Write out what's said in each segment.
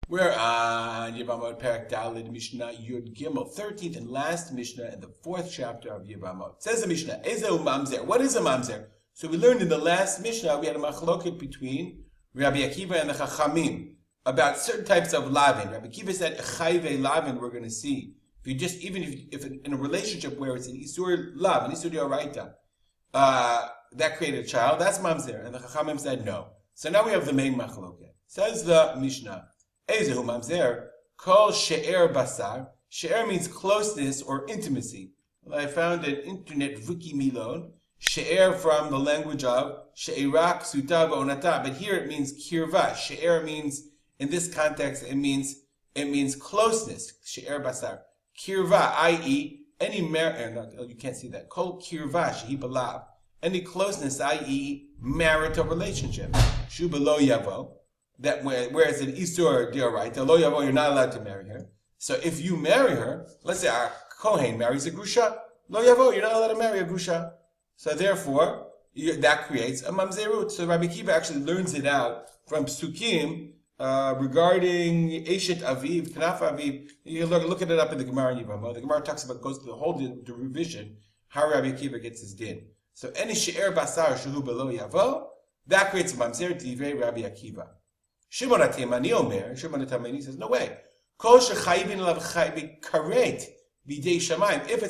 We're on Yevamot Parak Dalid Mishnah Yud Gimel, 13th and last Mishnah in the 4th chapter of Yevamot. Says the Mishnah, Ezeu Mamzer. What is a Mamzer? So we learned in the last Mishnah we had a machloket between Rabbi Akiva and the Chachamim about certain types of lavin. Rabbi Akiva said chayve lavin. We're going to see if in a relationship where it's an isur lav, an isur dioraita, that created a child, that's Mamzer. And the Chachamim said no. So now we have the main machloket. Says the Mishnah. Ezehu mamzer, kol she'er basar. She'er means closeness or intimacy. Well, I found an internet wiki milon. She'er from the language of she'erak suta v'onata, but here it means kirva. She'er means, in this context, it means closeness. She'er basar. Kirva, i.e., any you can't see that. Kol kirva shehi balav. Any closeness, i.e., marital relationship. Shu belo yavo. That whereas in Isur Dioraita, lo yavo, you're not allowed to marry her. So if you marry her, let's say our Kohen marries a Grusha, lo yavo, you're not allowed to marry a Grusha. So therefore, that creates a Mamzerut. So Rabbi Akiva actually learns it out from Psukim regarding Eshet Aviv, Knaf Aviv. You look at it up in the Gemara in Yevamot. The Gemara goes through the whole revision, how Rabbi Akiva gets his din. So any She'er Basar Shuhu Belo Yavo, that creates a Mamzerut, Divrei Rabbi Akiva. Shimon HaTemani says, no way. Kol shechayvin alav chayvin karet b'dei shamayim. If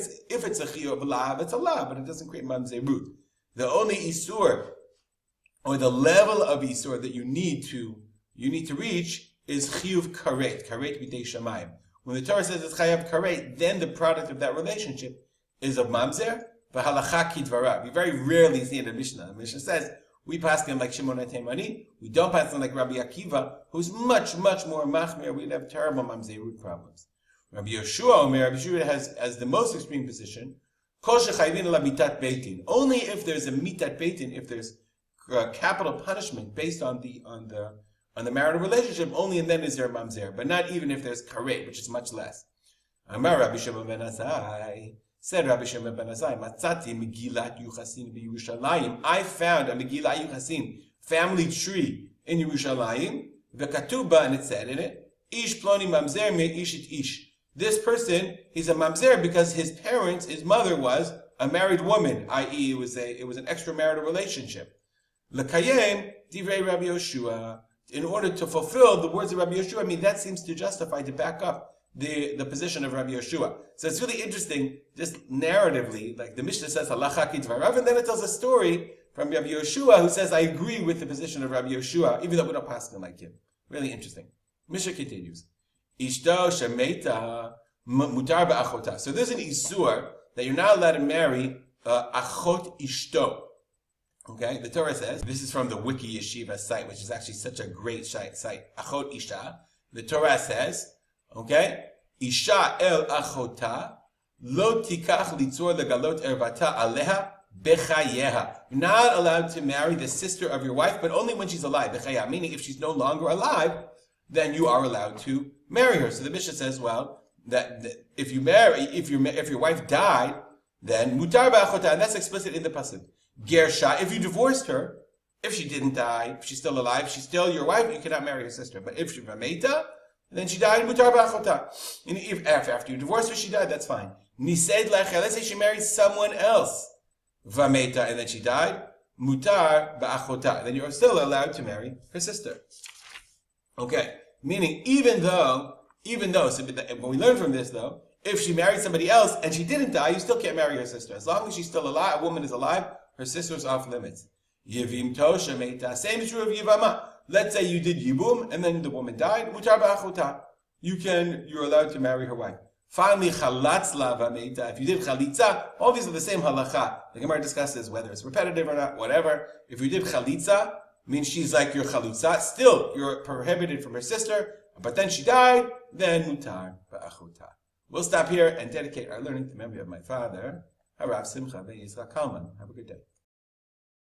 it's a chiyuv lav, it's a lav, but it doesn't create mamzerut. The only isur, or the level of isur that you need to reach is chiyuv karet b'dei shamayim. When the Torah says it's chayav karet, then the product of that relationship is of mamzer. V'halacha kidvarav. You very rarely see it in Mishnah. The Mishnah says, we pass him like Shimon HaTemani. We don't pass him like Rabbi Akiva, who's much, much more machmir. We'd have terrible mamzerut problems. Rabbi Yeshua has as the most extreme position, kol shechayvin ala mitat beitin. Only if there's a mitat beitin, if there's capital punishment based on the marital relationship, only and then is there a mamzer. But not even if there's karet, which is much less. Amar Rabbi Shimon ben Azai. Said Rabbi Shimon ben Azai, Matzati Megillat Yuchasin b'Yerushalayim. I found a Megillat Yuchasin family tree in Yerushalayim. V'katuba, and it said in it, Ish ploni mamzer me ishit ish. This person, he's a mamzer because his mother was a married woman, i.e., it was an extramarital relationship. L'kayem divrei Rabbi Yoshua. In order to fulfill the words of Rabbi Yoshua, that seems to justify, to back up the position of Rabbi Yoshua. So it's really interesting, just narratively, like the Mishnah says, halacha kidvarav, and then it tells a story from Rabbi Yoshua who says, I agree with the position of Rabbi Yoshua, even though we don't pass him like him. Really interesting. Mishnah continues. Ishto shemeta mutar ba'achota. So there's an isur that you're not allowed to marry achot ishto. Okay, the Torah says, this is from the Wiki Yeshiva site, which is actually such a great site, achot isha. The Torah says, okay, Isha el achota lo tikach litzor legalot ervata aleha bechayeha. You're not allowed to marry the sister of your wife, but only when she's alive. Bechayeha, meaning if she's no longer alive, then you are allowed to marry her. So the Mishnah says, well, that if your wife died, then mutar ba'achota, and that's explicit in the pasuk. Gersha, if you divorced her, if she didn't die, if she's still alive, she's still your wife, you cannot marry her sister. But if she's v'meita, and then she died, mutar ba'achota. And if after you divorced her, she died, that's fine. Nised lecha, let's say she married someone else, v'meita, and then she died, mutar ba'achota. Then you're still allowed to marry her sister. Okay, meaning even though, so when we learn from this though, if she married somebody else and she didn't die, you still can't marry her sister. As long as she's still alive, a woman is alive, her sister's off limits. Yevim tosha meita, same is true of Yevamot. Let's say you did Yibum, and then the woman died, mutar ba'achota. You're allowed to marry her wife. Finally, chalatz lava meita, if you did chalitza, all these are the same halacha. The Gemara discusses whether it's repetitive or not, whatever. If you did chalitza, means she's like your chalutza, still, you're prohibited from her sister, but then she died, then mutar ba'achota. We'll stop here and dedicate our learning to the memory of my father, Harav Simcha ben Yisrael Kalman. Have a good day.